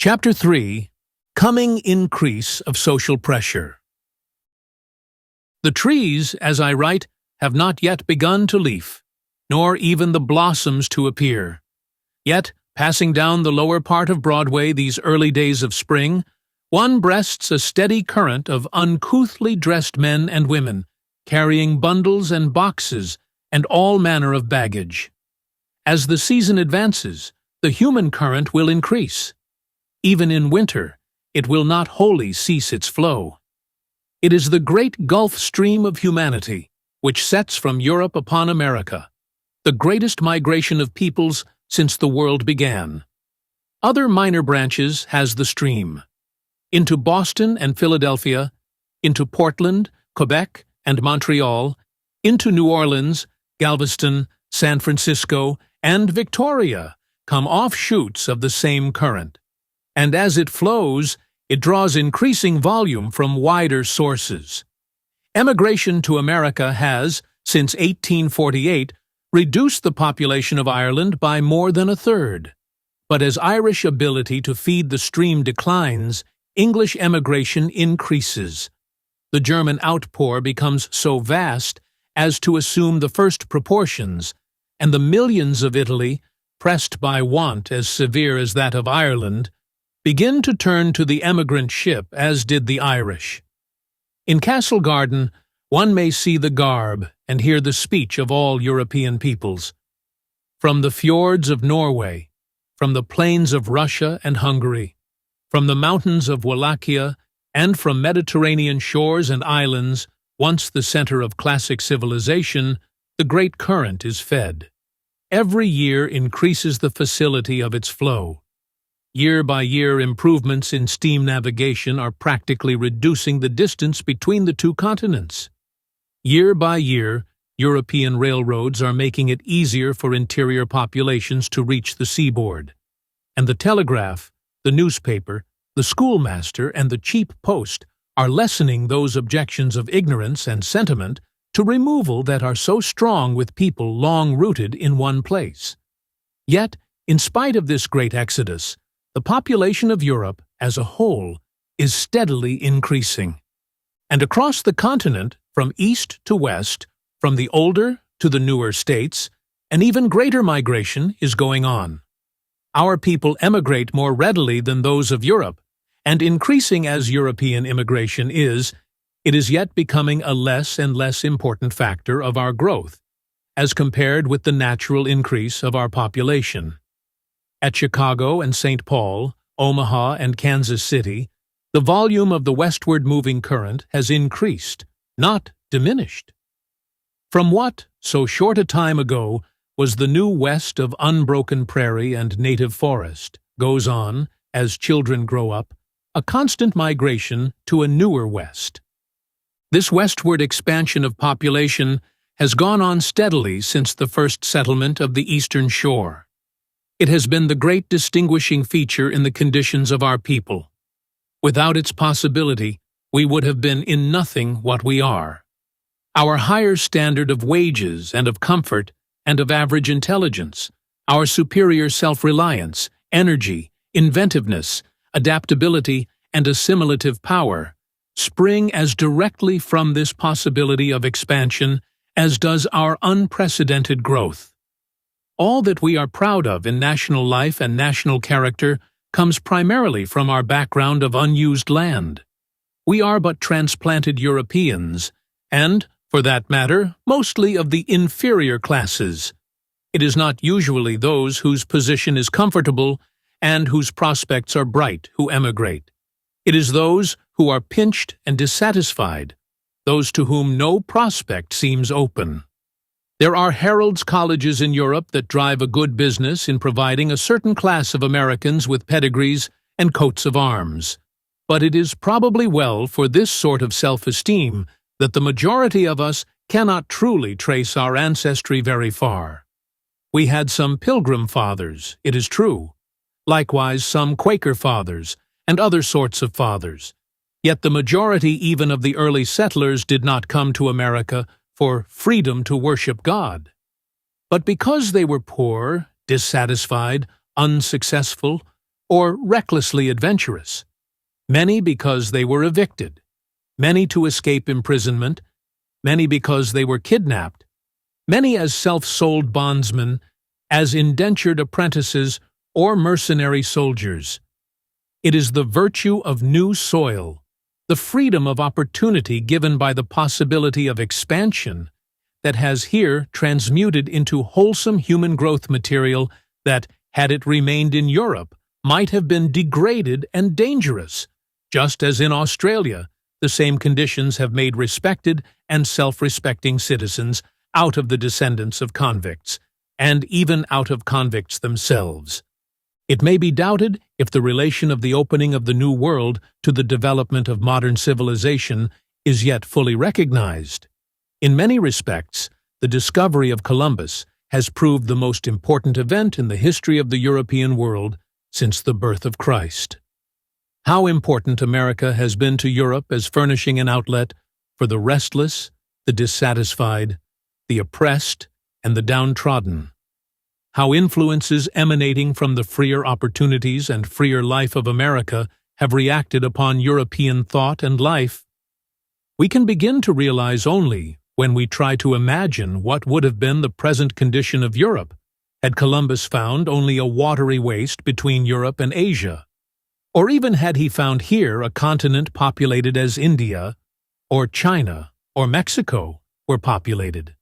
Chapter 3. Coming Increase of Social Pressure. The trees, as I write, have not yet begun to leaf, nor even the blossoms to appear. Yet, passing down the lower part of Broadway these early days of spring, one breasts a steady current of uncouthly dressed men and women, carrying bundles and boxes and all manner of baggage. As the season advances, the human current will increase. Even in winter, it will not wholly cease its flow. It is the great Gulf Stream of humanity, which sets from Europe upon America, the greatest migration of peoples since the world began. Other minor branches has the stream. Into Boston and Philadelphia, into Portland, Quebec, and Montreal, into New Orleans, Galveston, San Francisco, and Victoria come offshoots of the same current. And as it flows, it draws increasing volume from wider sources. Emigration to America has, since 1848, reduced the population of Ireland by more than a third. But as Irish ability to feed the stream declines, English emigration increases. The German outpour becomes so vast as to assume the first proportions, and the millions of Italy, pressed by want as severe as that of Ireland, begin to turn to the emigrant ship as did the Irish. In Castle Garden, one may see the garb and hear the speech of all European peoples. From the fjords of Norway, from the plains of Russia and Hungary, from the mountains of Wallachia, and from Mediterranean shores and islands, once the center of classic civilization, the great current is fed. Every year increases the facility of its flow. Year by year, improvements in steam navigation are practically reducing the distance between the two continents. Year by year, European railroads are making it easier for interior populations to reach the seaboard. And the telegraph, the newspaper, the schoolmaster, and the cheap post are lessening those objections of ignorance and sentiment to removal that are so strong with people long rooted in one place. Yet, in spite of this great exodus, the population of Europe, as a whole, is steadily increasing. And across the continent, from east to west, from the older to the newer states, an even greater migration is going on. Our people emigrate more readily than those of Europe, and increasing as European immigration is, it is yet becoming a less and less important factor of our growth, as compared with the natural increase of our population. At Chicago and St. Paul, Omaha and Kansas City, the volume of the westward moving current has increased, not diminished. From what, so short a time ago, was the new west of unbroken prairie and native forest, goes on, as children grow up, a constant migration to a newer west. This westward expansion of population has gone on steadily since the first settlement of the eastern shore. It has been the great distinguishing feature in the conditions of our people. Without its possibility, we would have been in nothing what we are. Our higher standard of wages and of comfort and of average intelligence, our superior self-reliance, energy, inventiveness, adaptability, and assimilative power spring as directly from this possibility of expansion as does our unprecedented growth. All that we are proud of in national life and national character comes primarily from our background of unused land. We are but transplanted Europeans, and, for that matter, mostly of the inferior classes. It is not usually those whose position is comfortable and whose prospects are bright who emigrate. It is those who are pinched and dissatisfied, those to whom no prospect seems open. There are heralds' colleges in Europe that drive a good business in providing a certain class of Americans with pedigrees and coats of arms. But it is probably well for this sort of self-esteem that the majority of us cannot truly trace our ancestry very far. We had some Pilgrim fathers, it is true, likewise some Quaker fathers, and other sorts of fathers. Yet the majority even of the early settlers did not come to America for freedom to worship God. But because they were poor, dissatisfied, unsuccessful, or recklessly adventurous. Many because they were evicted, many to escape imprisonment, many because they were kidnapped, many as self-sold bondsmen, as indentured apprentices or mercenary soldiers. It is the virtue of new soil, the freedom of opportunity given by the possibility of expansion, that has here transmuted into wholesome human growth material that, had it remained in Europe, might have been degraded and dangerous, just as in Australia the same conditions have made respected and self-respecting citizens out of the descendants of convicts, and even out of convicts themselves. It may be doubted if the relation of the opening of the New World to the development of modern civilization is yet fully recognized. In many respects, the discovery of Columbus has proved the most important event in the history of the European world since the birth of Christ. How important America has been to Europe as furnishing an outlet for the restless, the dissatisfied, the oppressed, and the downtrodden. How influences emanating from the freer opportunities and freer life of America have reacted upon European thought and life, we can begin to realize only when we try to imagine what would have been the present condition of Europe had Columbus found only a watery waste between Europe and Asia, or even had he found here a continent populated as India, or China, or Mexico were populated.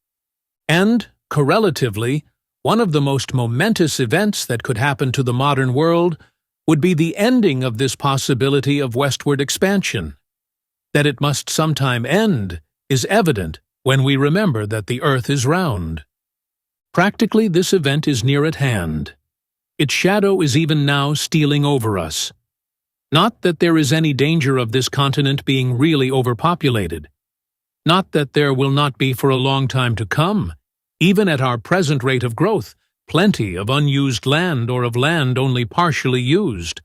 And, correlatively, one of the most momentous events that could happen to the modern world would be the ending of this possibility of westward expansion. That it must sometime end is evident when we remember that the earth is round. Practically, this event is near at hand. Its shadow is even now stealing over us. Not that there is any danger of this continent being really overpopulated. Not that there will not be for a long time to come, even at our present rate of growth, plenty of unused land or of land only partially used.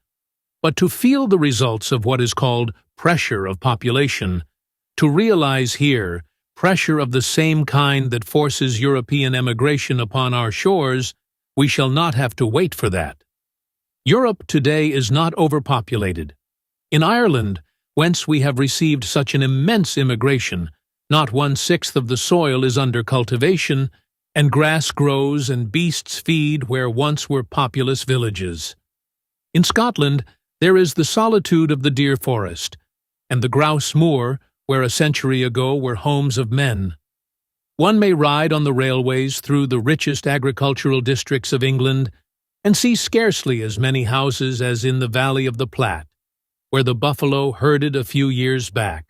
But to feel the results of what is called pressure of population, to realize here pressure of the same kind that forces European emigration upon our shores, we shall not have to wait for that. Europe today is not overpopulated. In Ireland, whence we have received such an immense immigration, not 1/6 of the soil is under cultivation, and grass grows and beasts feed where once were populous villages. In Scotland, there is the solitude of the deer forest, and the grouse moor, where a century ago were homes of men. One may ride on the railways through the richest agricultural districts of England and see scarcely as many houses as in the valley of the Platte, where the buffalo herded a few years back.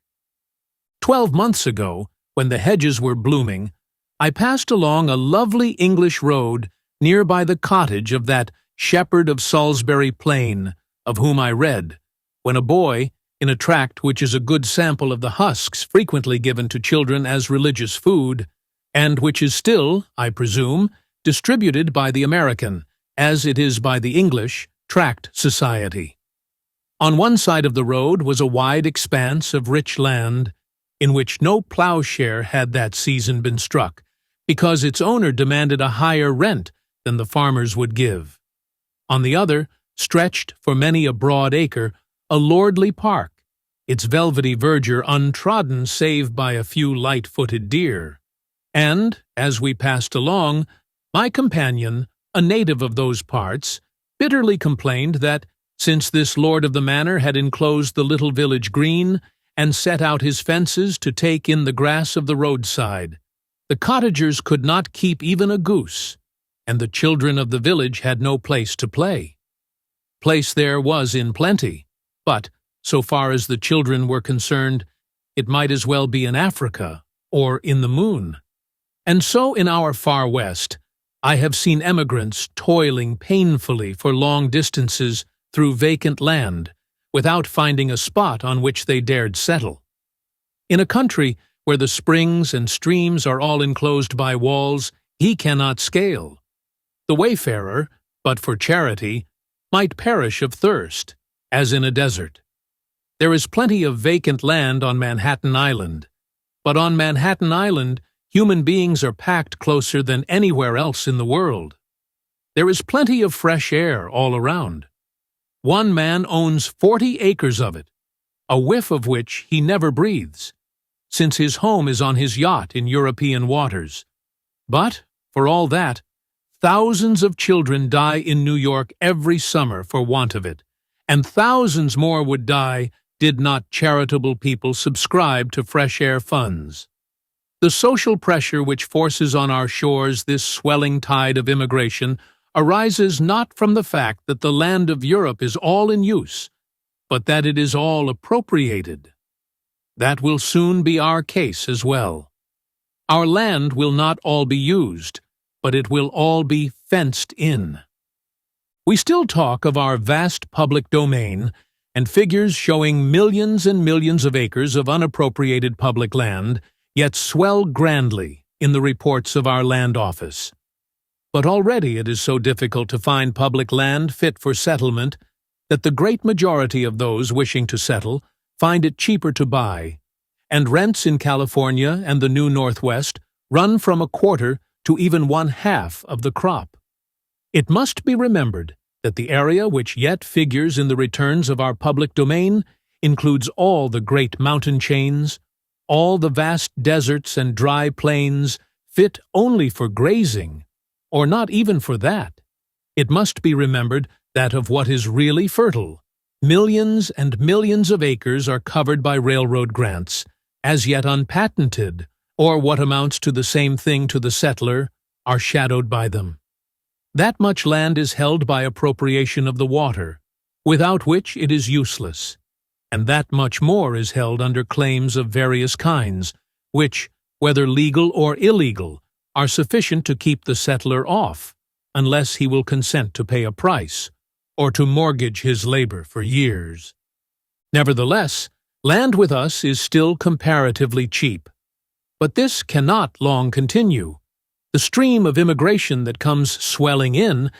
12 months ago, when the hedges were blooming, I passed along a lovely English road near by the cottage of that shepherd of Salisbury Plain, of whom I read, when a boy, in a tract which is a good sample of the husks frequently given to children as religious food, and which is still, I presume, distributed by the American, as it is by the English, tract society. On one side of the road was a wide expanse of rich land, in which no ploughshare had that season been struck, because its owner demanded a higher rent than the farmers would give. On the other, stretched for many a broad acre, a lordly park, its velvety verdure untrodden save by a few light-footed deer. And, as we passed along, my companion, a native of those parts, bitterly complained that, since this lord of the manor had enclosed the little village green and set out his fences to take in the grass of the roadside, the cottagers could not keep even a goose, and the children of the village had no place to play. Place there was in plenty, but, so far as the children were concerned, it might as well be in Africa or in the moon. And so in our far west, I have seen emigrants toiling painfully for long distances through vacant land, without finding a spot on which they dared settle. In a country where the springs and streams are all enclosed by walls he cannot scale, the wayfarer, but for charity, might perish of thirst, as in a desert. There is plenty of vacant land on Manhattan Island, but on Manhattan Island human beings are packed closer than anywhere else in the world. There is plenty of fresh air all around. One man owns 40 acres of it, a whiff of which he never breathes, since his home is on his yacht in European waters. But, for all that, thousands of children die in New York every summer for want of it, and thousands more would die did not charitable people subscribe to fresh air funds. The social pressure which forces on our shores this swelling tide of immigration arises not from the fact that the land of Europe is all in use, but that it is all appropriated. That will soon be our case as well. Our land will not all be used, but it will all be fenced in. We still talk of our vast public domain and figures showing millions and millions of acres of unappropriated public land, yet swell grandly in the reports of our land office. But already it is so difficult to find public land fit for settlement that the great majority of those wishing to settle find it cheaper to buy, and rents in California and the new Northwest run from a quarter to even one-half of the crop. It must be remembered that the area which yet figures in the returns of our public domain includes all the great mountain chains, all the vast deserts and dry plains fit only for grazing, or not even for that. It must be remembered that of what is really fertile, millions and millions of acres are covered by railroad grants, as yet unpatented, or what amounts to the same thing to the settler, are shadowed by them. That much land is held by appropriation of the water, without which it is useless, and that much more is held under claims of various kinds, which, whether legal or illegal, are sufficient to keep the settler off, unless he will consent to pay a price, or to mortgage his labor for years. Nevertheless, land with us is still comparatively cheap. But this cannot long continue. The stream of immigration that comes swelling in,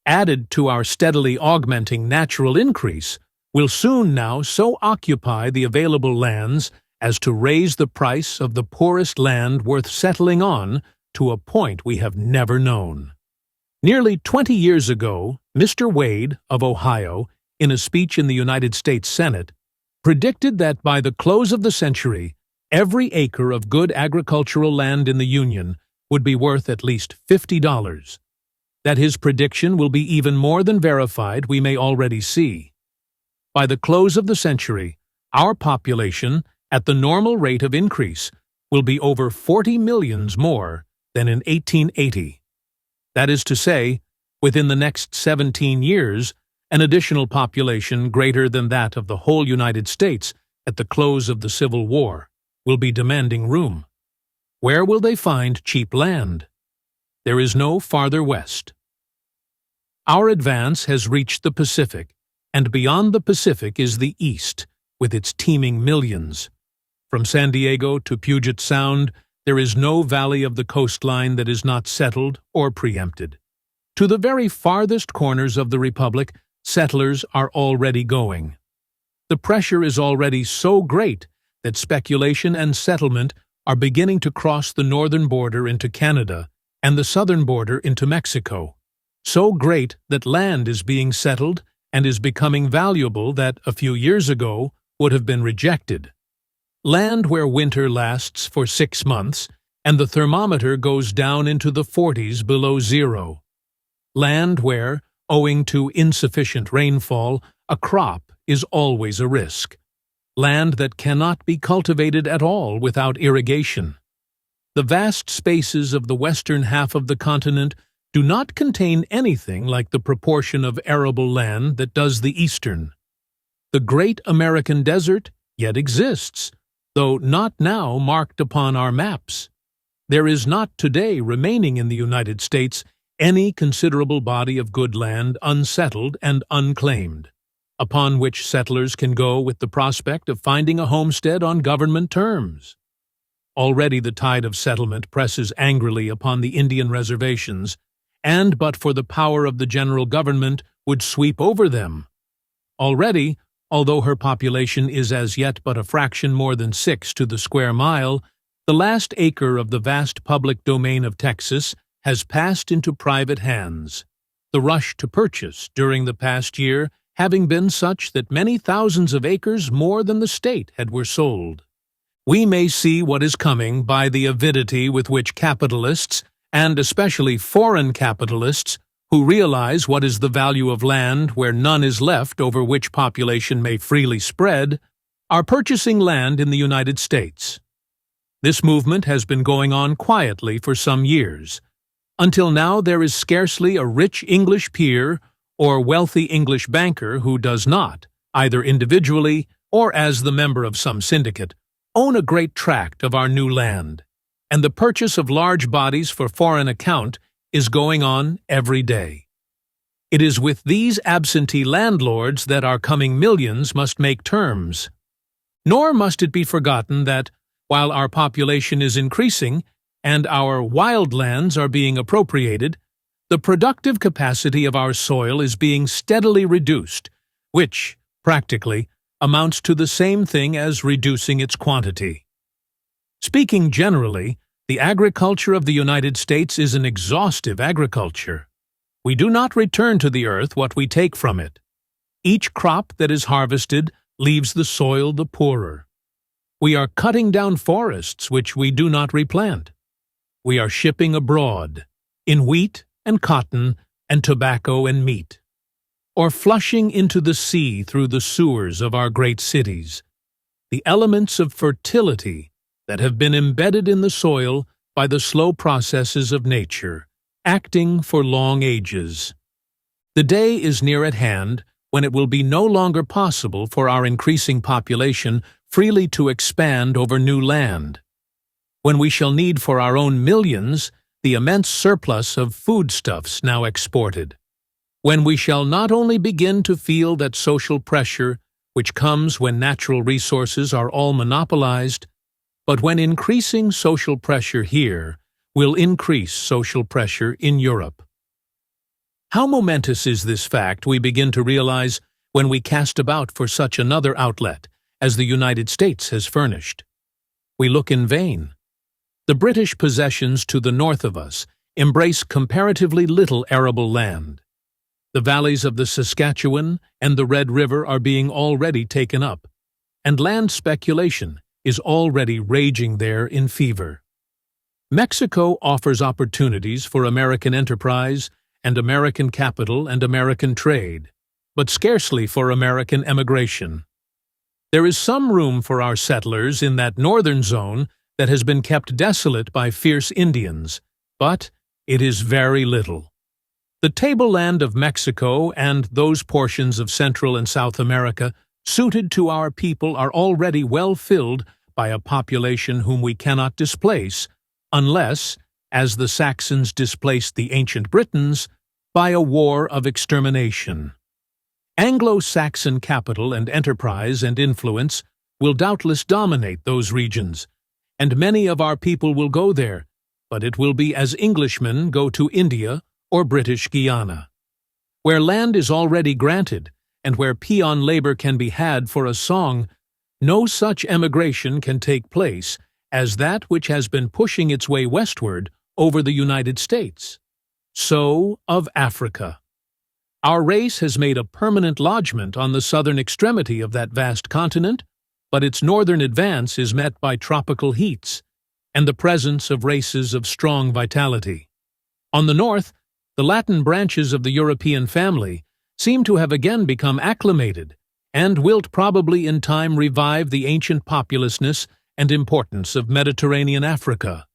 added to our steadily augmenting natural increase, will soon now so occupy the available lands as to raise the price of the poorest land worth settling on to a point we have never known. Nearly 20 years ago, Mr. Wade of Ohio, in a speech in the United States Senate, predicted that by the close of the century, every acre of good agricultural land in the Union would be worth at least $50. That his prediction will be even more than verified we may already see. By the close of the century, our population, at the normal rate of increase, will be over 40 millions more than in 1880. That is to say, within the next 17 years, an additional population greater than that of the whole United States at the close of the Civil War will be demanding room. Where will they find cheap land? There is no farther west. Our advance has reached the Pacific, and beyond the Pacific is the East, with its teeming millions. From San Diego to Puget Sound, there is no valley of the coastline that is not settled or preempted. To the very farthest corners of the Republic, settlers are already going. The pressure is already so great that speculation and settlement are beginning to cross the northern border into Canada and the southern border into Mexico, so great that land is being settled and is becoming valuable that a few years ago would have been rejected. Land where winter lasts for 6 months and the thermometer goes down into the 40s below zero. Land where, owing to insufficient rainfall, a crop is always a risk. Land that cannot be cultivated at all without irrigation. The vast spaces of the western half of the continent do not contain anything like the proportion of arable land that does the eastern. The great American desert yet exists, though not now marked upon our maps. There is not today remaining in the United States any considerable body of good land unsettled and unclaimed, upon which settlers can go with the prospect of finding a homestead on government terms. Already the tide of settlement presses angrily upon the Indian reservations, and but for the power of the general government would sweep over them. Already, although her population is as yet but a fraction more than 6 to the square mile, the last acre of the vast public domain of Texas has passed into private hands. The rush to purchase during the past year having been such that many thousands of acres more than the state were sold. We may see what is coming by the avidity with which capitalists, and especially foreign capitalists, who realize what is the value of land where none is left over which population may freely spread, are purchasing land in the United States. This movement has been going on quietly for some years. Until now there is scarcely a rich English peer or wealthy English banker who does not, either individually or as the member of some syndicate, own a great tract of our new land, and the purchase of large bodies for foreign account is going on every day. It is with these absentee landlords that our coming millions must make terms. Nor must it be forgotten that, while our population is increasing and our wild lands are being appropriated, the productive capacity of our soil is being steadily reduced, which, practically, amounts to the same thing as reducing its quantity. Speaking generally, the agriculture of the United States is an exhaustive agriculture. We do not return to the earth what we take from it. Each crop that is harvested leaves the soil the poorer. We are cutting down forests which we do not replant. We are shipping abroad, in wheat and cotton and tobacco and meat, or flushing into the sea through the sewers of our great cities, the elements of fertility that have been embedded in the soil by the slow processes of nature, acting for long ages. The day is near at hand when it will be no longer possible for our increasing population freely to expand over new land, when we shall need for our own millions the immense surplus of foodstuffs now exported, when we shall not only begin to feel that social pressure which comes when natural resources are all monopolized, but when increasing social pressure here will increase social pressure in Europe. How momentous is this fact we begin to realize when we cast about for such another outlet as the United States has furnished. We look in vain. The British possessions to the north of us embrace comparatively little arable land. The valleys of the Saskatchewan and the Red River are being already taken up, and land speculation is already raging there in fever. Mexico offers opportunities for American enterprise and American capital and American trade, but scarcely for American emigration. There is some room for our settlers in that northern zone that has been kept desolate by fierce Indians, but it is very little. The tableland of Mexico and those portions of Central and South America suited to our people are already well filled by a population whom we cannot displace, unless, as the Saxons displaced the ancient Britons, by a war of extermination. Anglo-Saxon capital and enterprise and influence will doubtless dominate those regions, and many of our people will go there, but it will be as Englishmen go to India or British Guiana. Where land is already granted, and where peon labor can be had for a song, no such emigration can take place as that which has been pushing its way westward over the United States. So of Africa. Our race has made a permanent lodgment on the southern extremity of that vast continent, but its northern advance is met by tropical heats and the presence of races of strong vitality. On the north, the Latin branches of the European family seem to have again become acclimated, and wilt probably in time revive the ancient populousness and importance of Mediterranean Africa,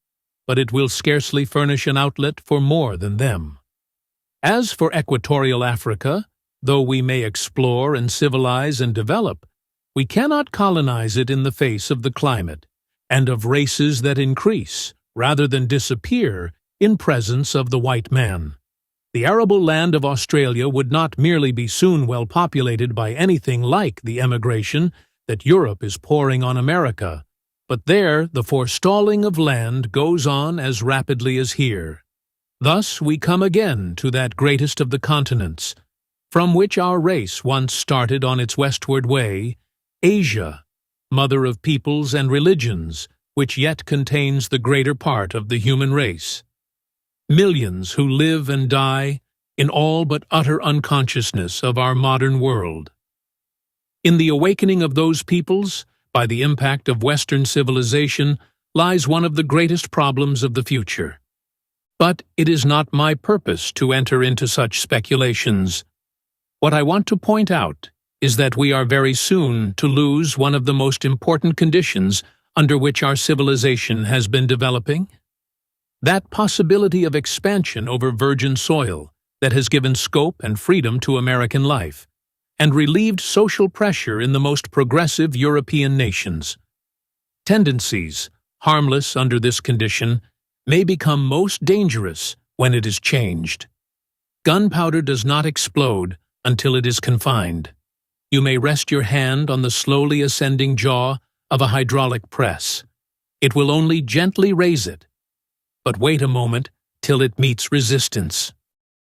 but it will scarcely furnish an outlet for more than them. As for equatorial Africa, though we may explore and civilize and develop, we cannot colonize it in the face of the climate, and of races that increase, rather than disappear, in presence of the white man. The arable land of Australia would not merely be soon well populated by anything like the emigration that Europe is pouring on America, but there the forestalling of land goes on as rapidly as here. Thus we come again to that greatest of the continents, from which our race once started on its westward way, Asia, mother of peoples and religions, which yet contains the greater part of the human race. Millions who live and die, in all but utter unconsciousness of our modern world. In the awakening of those peoples, by the impact of Western civilization, lies one of the greatest problems of the future. But it is not my purpose to enter into such speculations. What I want to point out is that we are very soon to lose one of the most important conditions under which our civilization has been developing. That possibility of expansion over virgin soil that has given scope and freedom to American life, and relieved social pressure in the most progressive European nations. Tendencies, harmless under this condition, may become most dangerous when it is changed. Gunpowder does not explode until it is confined. You may rest your hand on the slowly ascending jaw of a hydraulic press. It will only gently raise it. But wait a moment till it meets resistance.